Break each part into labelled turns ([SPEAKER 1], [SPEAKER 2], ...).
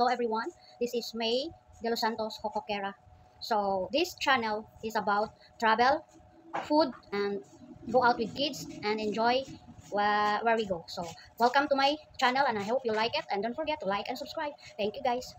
[SPEAKER 1] Hello everyone, this is May De Los Santos Cocoquera. So this channel is about travel, food, and go out with kids and enjoy where we go. So welcome to my channel and I hope you like it, and don't forget to like and subscribe. Thank you guys.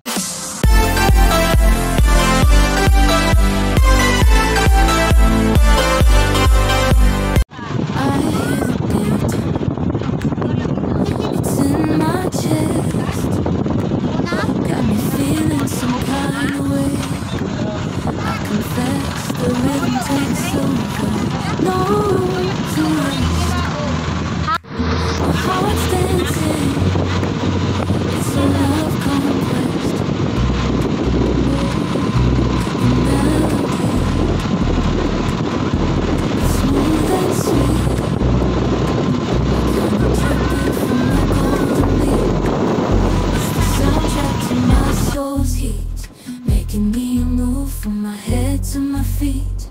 [SPEAKER 2] Making me move from my head to my feet.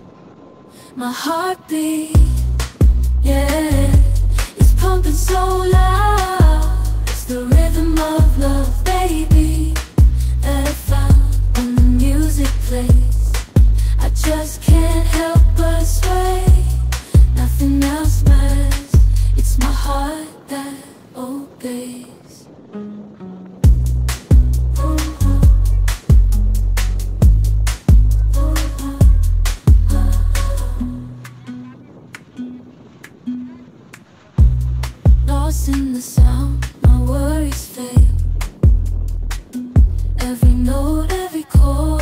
[SPEAKER 2] My heartbeat, yeah, it's pumping so loud. It's the rhythm of love, baby, that I found when the music plays. I just can't help but sway. Nothing else matters. It's my heart that obeys. Lost in the sound, my worries fade. Every note, every chord,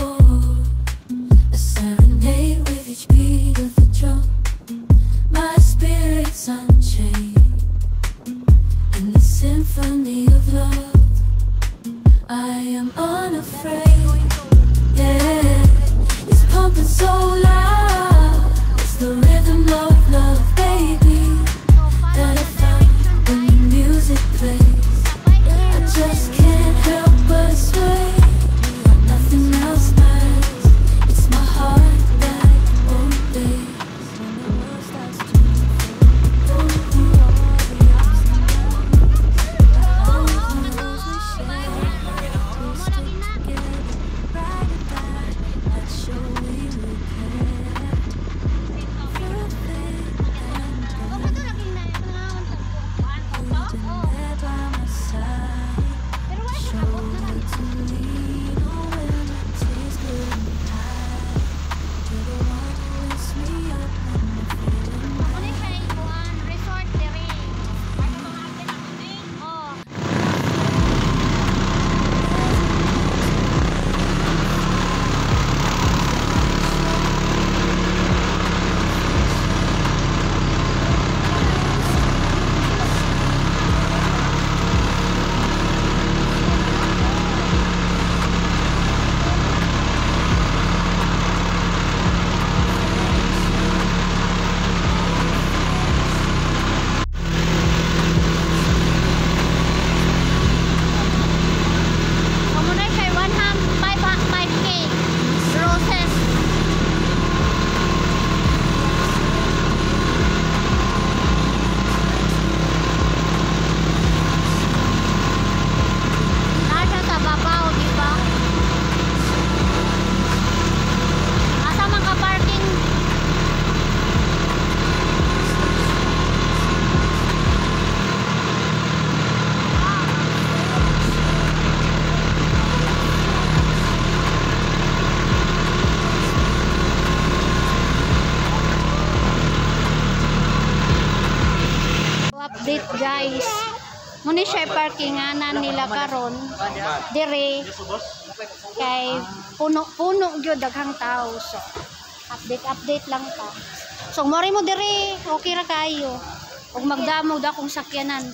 [SPEAKER 2] a serenade with each beat of the drum. My spirit's unchained in the symphony of love. I am unafraid, yeah, it's pumping so loud. It's the rhythm of love, baby, that I found when the music plays. I just can't help but sway. Nothing else matters. It's my heart that obeys. When the world starts to
[SPEAKER 1] update guys, muna siya parkinganan nila karon dire kay puno gyud daghang tao. So update lang ta. So mori mo dire okay ra kayo ug magdamo da kung sakyanan.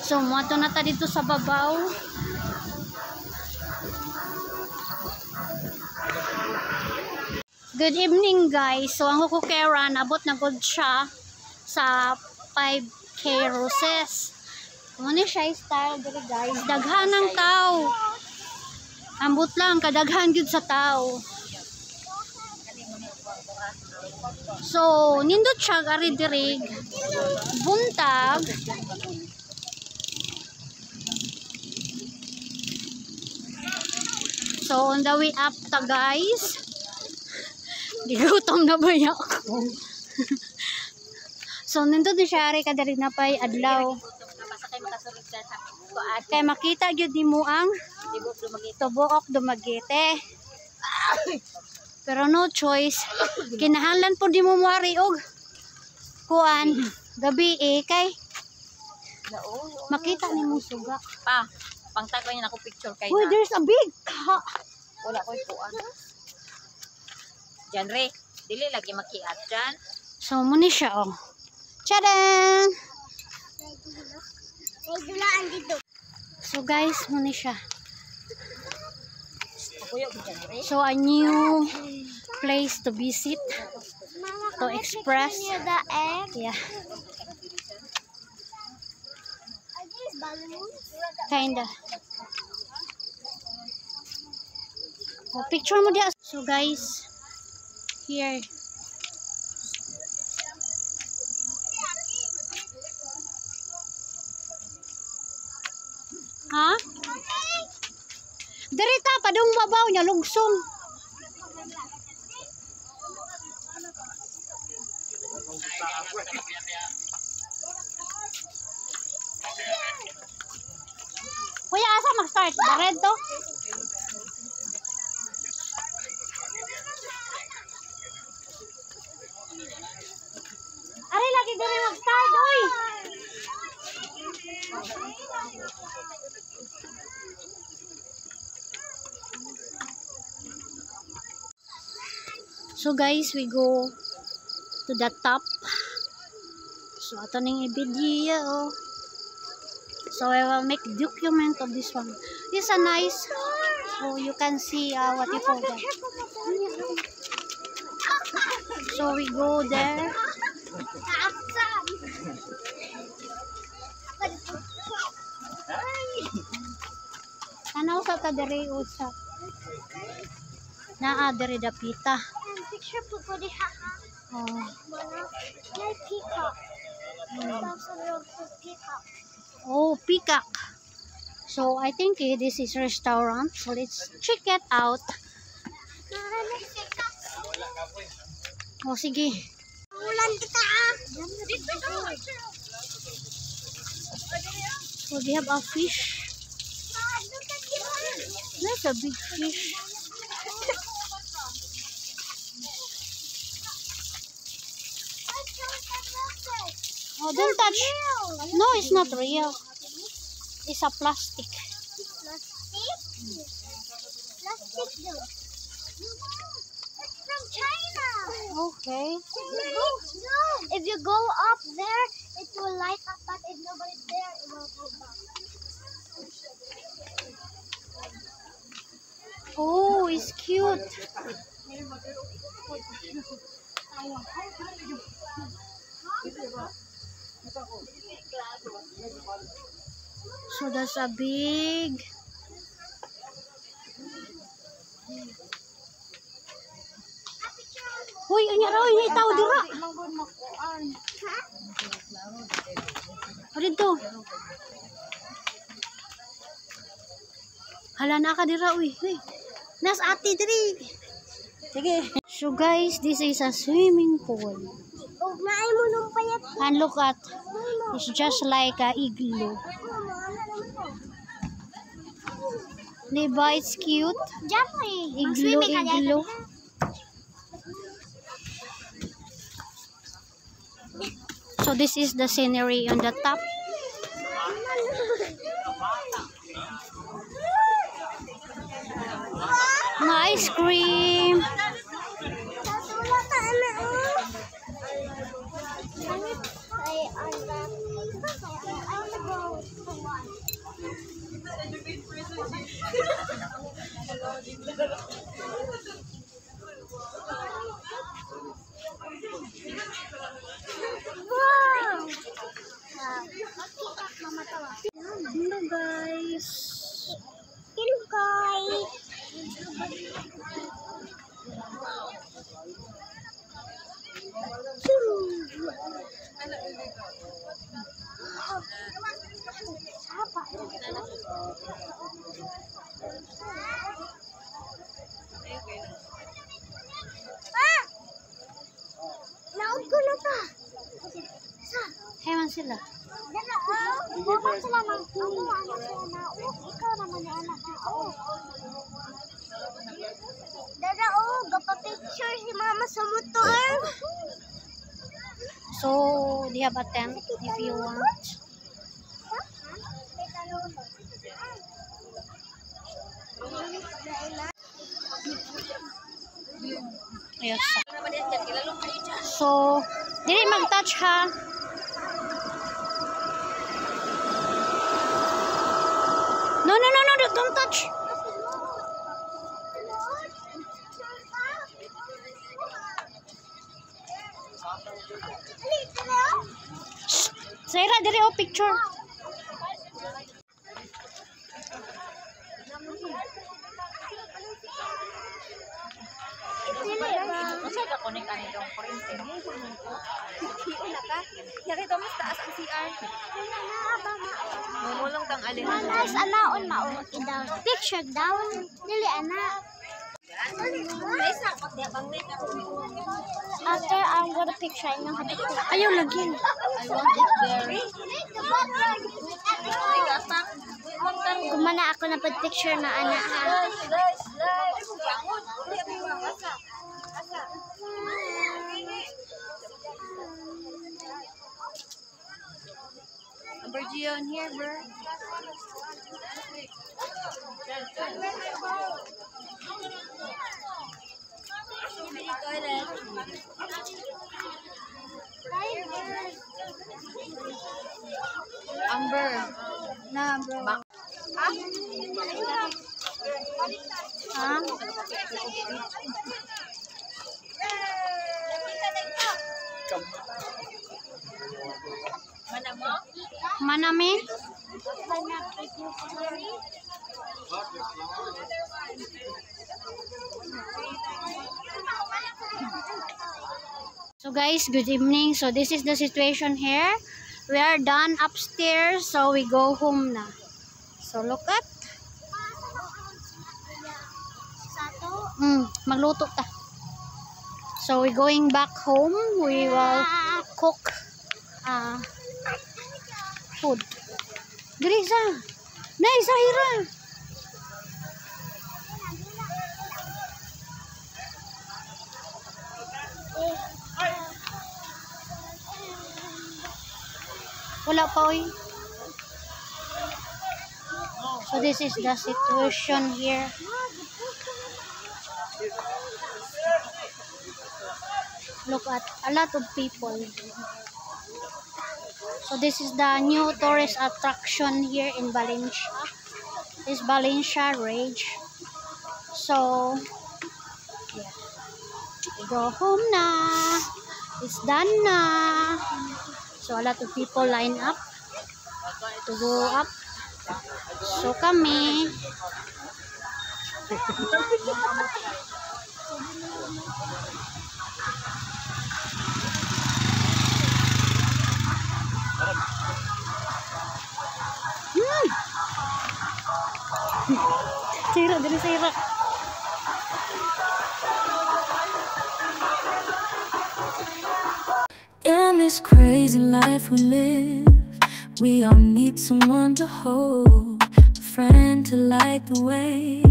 [SPEAKER 1] So moto na ta dito sa babaw. Good evening guys. So ang Cocoquera nabot na gud siya sa 5K Roses. Muna siya style diri guys. Daghan ng tao. Ambot lang kadaghan gyud sa tao. So nindot siya ari diri buntag So, on the way up ta guys. Gigutom na ba ako? So, nandun siya ari kada rin na pa'y adlaw. Kay makita gyud nimo ang tubuok dumagite. Pero no choice. Kinahanglan po di mo muari og kuan gabi kay makita nimo suga.
[SPEAKER 3] Pa, pangtag lang ako picture kay
[SPEAKER 1] Uy,
[SPEAKER 3] na.
[SPEAKER 1] there's a big
[SPEAKER 3] Wala ko'y puan. Diyan re, dili lagi makiat dyan.
[SPEAKER 1] So, muni siya oh. Tadaan! So guys, muni siya.
[SPEAKER 3] Kuya ko dyan re.
[SPEAKER 1] So, a new place to visit, to express. Yeah. Kinda. Oh, picture mo dia. So guys, here. Ha? Dirita padung mabaw niya lugson. Kuya, asa mag-start? The red to? Ari, lagi diri mag-start, oy! So guys, we go to the top. So ato ning i-video. So I will make document of this one. It's a nice. So you can see what you call that. So we go there. Tanaw sa ta diri usa. Naa diri dapita.
[SPEAKER 4] Picture po ko diha.
[SPEAKER 1] Oh.
[SPEAKER 4] Like peacock. Peacock.
[SPEAKER 1] Oh, peacock. So I think this is restaurant. So let's check it out. Oh, sige.
[SPEAKER 4] Ulan kita.
[SPEAKER 1] So they have a fish. That's a big fish. Oh, don't touch. No, it's not real. It's a plastic.
[SPEAKER 4] Plastic though. It's from China.
[SPEAKER 1] Okay.
[SPEAKER 4] If you go up there, it will light up, but if nobody's there, it will go back.
[SPEAKER 1] Oh, it's cute. So that's a big. Hoy, anya raw ini tao dira. Dito. Hala na ka dira uy. Hoy. Nas ati diri. Sige. So guys, this is a swimming pool.
[SPEAKER 4] Ugnaay mo nung payat.
[SPEAKER 1] And look at, it's just like a igloo. Diba, it's cute?
[SPEAKER 4] Jeffrey,
[SPEAKER 1] Igloo, igloo. So this is the scenery on the top. Ice cream. Hello guys.
[SPEAKER 4] Hello guys.
[SPEAKER 1] sila.
[SPEAKER 4] Dapat sila ng ako, anak sila na. Ikaw naman yung anak na. Dada, gapa-picture si mama sa motor.
[SPEAKER 1] So, they have a tent if you want. Yes. So, dili mag-touch ha. No, don't touch. Sarah, dili o picture.
[SPEAKER 3] Masa ka connect ani dong kurente.
[SPEAKER 5] Una ka. Yari to mas taas ang CR. Mumulong tang alin.
[SPEAKER 4] Manas, anaon mao. Picture down. Dili, anak. After I'm gonna picture in yung habit ko.
[SPEAKER 1] Ayaw lagi.
[SPEAKER 3] I want it there.
[SPEAKER 4] Kumana ako na pag-picture na anak ha.
[SPEAKER 5] Number G on here, bro. Toilet. Amber. Na, bro.
[SPEAKER 1] Ha?
[SPEAKER 3] Mana mo?
[SPEAKER 1] Manami? So guys, good evening. So this is the situation here. We are done upstairs, so we go home na. So look at. Magluto ta. So we going back home. We will cook food. Diri sa. Nay, sa hira. Wala pa oy. So this is the situation here. Look at a lot of people. So this is the new tourist attraction here in Valencia. This Valencia Rage. So yeah. We go home na. It's done na. So a lot of people line up to go up. So kami. Sira, dali sira.
[SPEAKER 2] In this crazy life we live, we all need someone to hold, a friend to light the way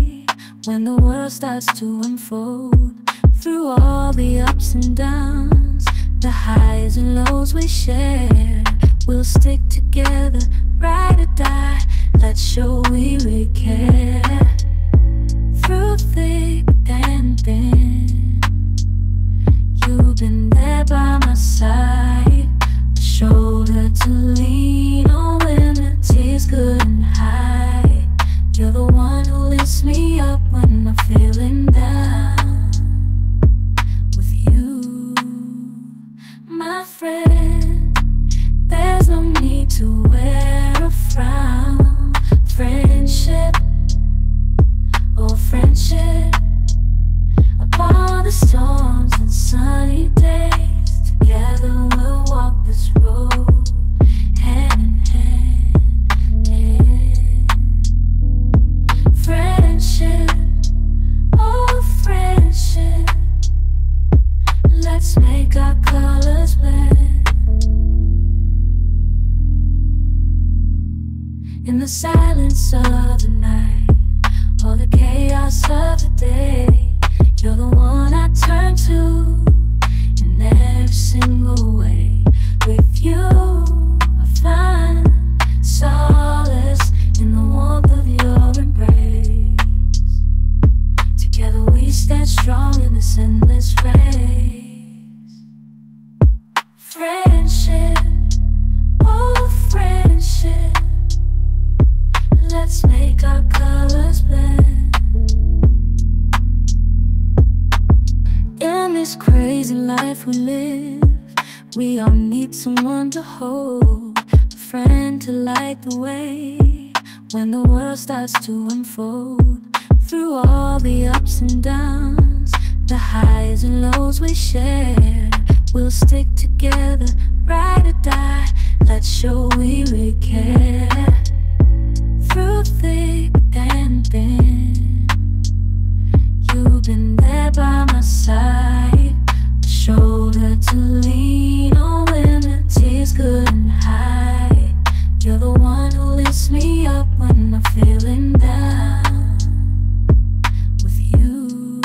[SPEAKER 2] when the world starts to unfold. Through all the ups and downs, the highs and lows we share, we'll stick together, ride or die. Let's show we really care. Through thick and thin, you've been there by my side, a shoulder to lean on when the tears couldn't hide. You're the one who lifts me up when I'm feeling down. With you, my friend, there's no need to wear a frown. Friendship, oh friendship, upon the storms and sunny days, together we'll walk this road, hand in hand, yeah. Friendship, oh friendship, let's make our colors blend. the silence of the night, all the chaos of the day, you're the one I turn to in every single way. With you, I find solace in the warmth of your embrace. Together we stand strong in this endless race. Friendship, oh friendship, let's make our colors blend. In this crazy life we live, we all need someone to hold, a friend to light the way when the world starts to unfold. Through all the ups and downs, the highs and lows we share, we'll stick together, ride or die, let's show we really care. Through thick and thin, you've been there by my side, a shoulder to lean on when the tears couldn't hide. You're the one who lifts me up when I'm feeling down. With you,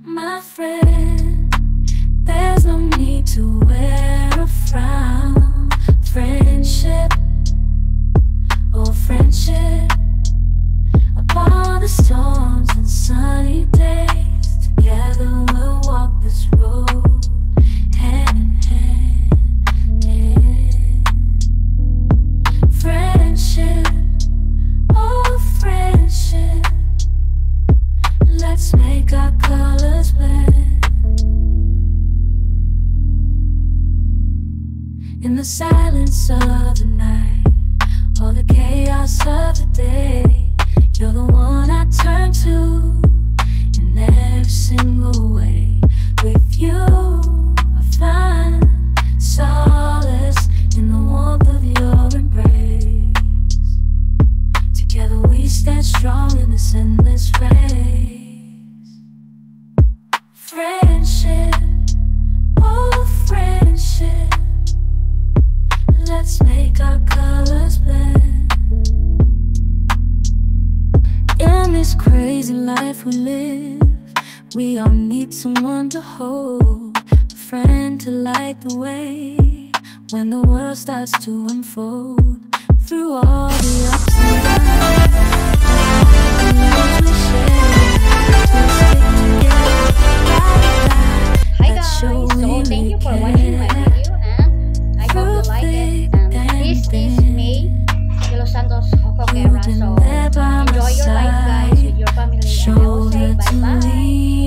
[SPEAKER 2] my friend, there's no need to wear a frown. Friendship, oh friendship, upon the storms and sunny days, together we'll walk this road, hand in hand, hand. Friendship, oh friendship, let's make our colors blend. In the silence of the night, all the chaos of the day, you're the one I turn to in every single way. With you, I find solace in the warmth of your embrace. Together we stand strong in this endless race. Friendship, oh friendship, let's make our colors blend. In this crazy life we live, we all need someone to hold, a friend to light the way when the world starts to unfold. Through all the ups and downs, the lows we share, we'll stick together, ride or die.
[SPEAKER 1] Hi
[SPEAKER 2] Let's
[SPEAKER 1] guys,
[SPEAKER 2] show
[SPEAKER 1] so
[SPEAKER 2] we
[SPEAKER 1] thank you for
[SPEAKER 2] really
[SPEAKER 1] watching my
[SPEAKER 2] care.
[SPEAKER 1] video and I hope you like it. This is May de los Santos Joquera, so enjoy your life guys with your family and I will say bye bye.